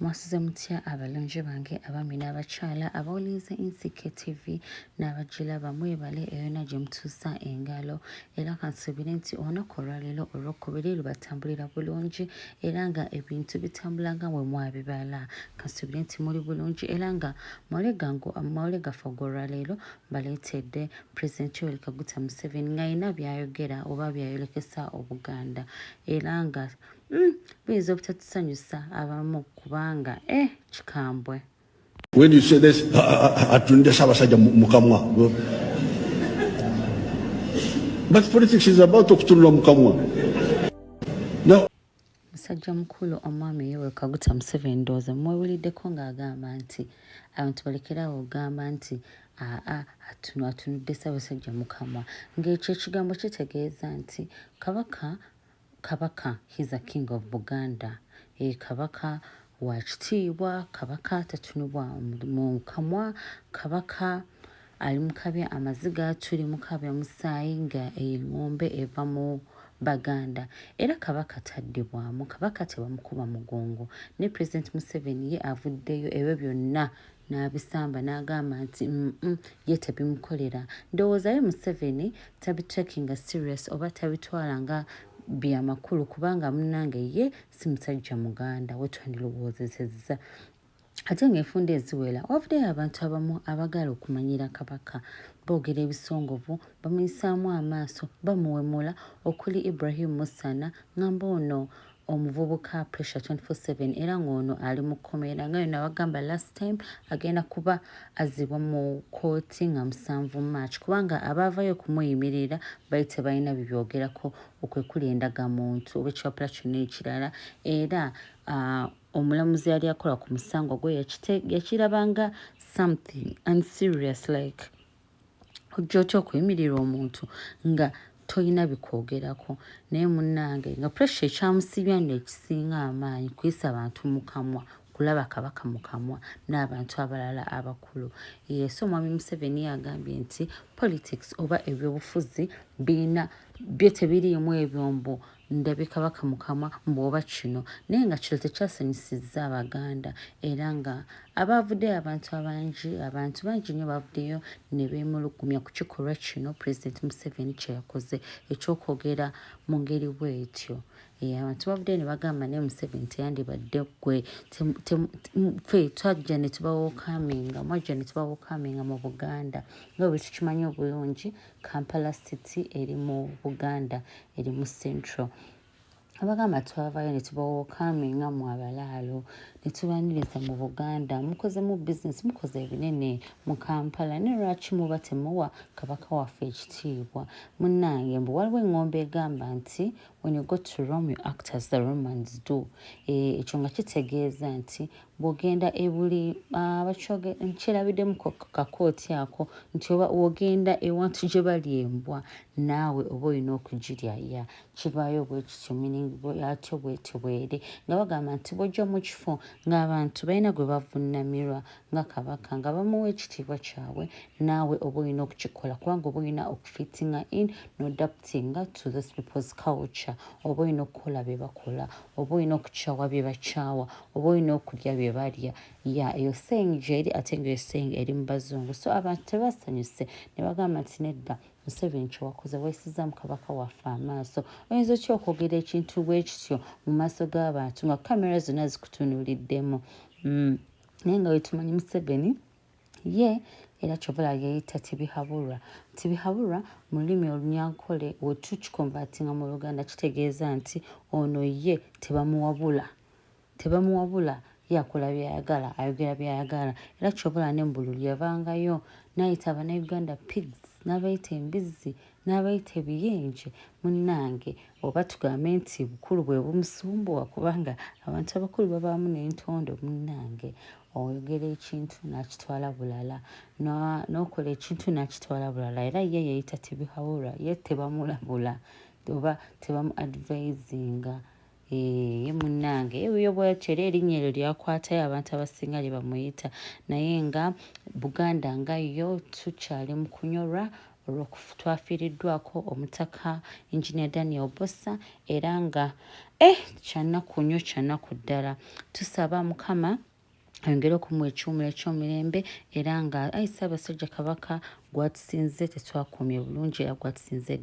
Mwasize mutya abalungi bange abami n'abakyala abawuliriza Insike TV n'abagiraba mwebale eyona gye mutuusa engalo era kansubire nti olunaku olwaleero olwokubiri lubatambulira bulungi era nga ebintu bitambula nga bwe mwabibala. Kansubire nti muli bulungi era nga mawule gaffe ag'olwaleero baleetedde Pulezidenti Yoweri Kaguta Museveni ng'alina by'ayogera oba by'ayolekesa Obuganda era nga biyinza obutatusanyusa abamu kubanga kikambwe. When you say this, atunde Ssaabasajja Mukamwa. But politics is about okutunula Mukamwa. Now, Musajja mukulu omwami Yoweri Kaguta Museveni ndowooza mwewuliddeko ng'agamba nti abantu balekerawo ogamba nti atunudde Ssaabasajja Mukamwa ng'ekyo ekigambo kitegeeza nti Kabaka, he's a king of Buganda. Kabaka wa kitiibwa, Kabaka tatunubwa mu kamwa, Kabaka ali mukabya amaziga tuli mukabya musaayi nga eng'ombe eva mu Baganda era Kabaka taddibwamu, Kabaka tebamukuba mugongo. Ne President Museveni ye avuddeyo ebyo byonna n'abisamba n'agamba nti ye tebimukolera. Ndowooza ye Museveni tabitakinga serious oba tabitwala nga byamakulu kubanga munnange ye si musajja muganda we twandirowoozezezza. Ate ng'enfunda eziwera wavuddeyo abantu abamu abagala okumanyira Kabaka boogera ebisongovu bamuyisaamu amaaso bamuwemula okuli Ibrahim Musana ngamba ono omuvubuka pressure 24/7 era ng'ono ali mu kkomera nga yonna bagamba last time agenda kuba azibwa mu kooti nga 7 March kubanga abaavayo okumuyimirira bali tebalina bibyogerako okwekuli endagamuntu oba ekiwapula kyonna ekirala era omulamuzi yali akola ku musango gwe yakirabanga something unserious like ojja otya okuyimirira omuntu nga toyina bikwogerako naye munnange nga pressure ekyamusibya nno ekisinga amaanyi kuyisa abantu mu kamwa kulaba Kabaka mu kamwa n'abantu abalala abakulu. So Mwami Museveni yagambye nti politics oba ebyobufuzi byo tebiriimu ebyombo ndabye Kabaka mu kamwa mbwoba kino naye nga kino tekyasanyusizza Abaganda era nga abavuddeyo abantu bangi nnyo bavuddeyo ne beemulugunya ku kikolwa kino Pulezidenti Museveni kye yakoze ekyokwogera mu ngeri bw'etyo. Abantu bavuddeyo ne bagamba naye Museveni teyandibadde ggwe ffe twajja ne tubawookaminga mu Buganda nga bwe tukimanyi obulungi Kampala City eri mu Buganda eri mu Central. Abagamba twavaayo ne tubawookaminga mu abalaalo ne tubaniriza mu Buganda mukozemu bizinesi mukoze ebinene mu Kampala ne lwaki muba temuwa Kabaka waffe ekitiibwa. Munnange mbu waliwo eng'ombe egamba nti when you go to Rome you act as the Romans do. Ekyo nga kitegeeza nti bw'ogenda ebuli nkirabiddemu ku kakooti ako nti oba wogenda ewantu gye bali embwa naawe oba olina okugirya kivaayo bwe kityo meaning atyo bwetyo bweri nga bagamba nti bw'ojja mu kifo ng'abantu balina gwe bavuunamirwa nga Kabaka nga bamuwa ekitiibwa kyabwe naawe oba olina okukikola kubanga oba olina okufittinga in n'odaptinga to those people's culture oba olina okukola bye bakola oba olina okukyawa bye bakyawa oba olina okulya bye balya eyo saying gyeri ate ng'eyo saying eri mu bazungu. So abantu tebasanyuse ne bagamba nti nedda Museveni kye wakoze weesizaamu Kabaka waffe amaaso. Oyinza otya okwogera ekintu bwe kityo mu maaso g'abantu nga kamera zonna zikutunuuliddemu. Naye nga wetumanyi Museveni ye era kyovala yeeyita tibihabulwa mu lulimi olunyankole we tukikonvatinga mu Luganda kitegeeza nti ono ye tebamuwabula yakola byayagala ayogera byayagala era kyobola ne mbululu yavangayo n'ayita Abannayuganda pigs n'abayita embizzi n'abayita ebiyenje. Munnange oba tugambe nti bukulu bwe bumusumbuwa kubanga abantu abakulu babaamu n'entondo. Munnange oyogera ekintu n'akitwala bulala n'okola ekintu n'akitwala bulala era ye yeeyita tibihabulwa ye tebamulabula oba tebamu advisinga. Ye munnange ebiyo bwetyo era erinnya eryo lyakwatayo abantu abasinga lye bamuyita naye nga Buganda nga yo tukyali mu kunyolwa twafiiriddwako omutaka Engineer Daniel Bossa era nga kyanaku nnyo kyanaku ddala. Tusaba Mukama ayongere okumuwa ekiwummulo eky'omulembe era nga Ssaabasajja Kabaka gwatusinze tetwakuumye bulungi era gwatusinze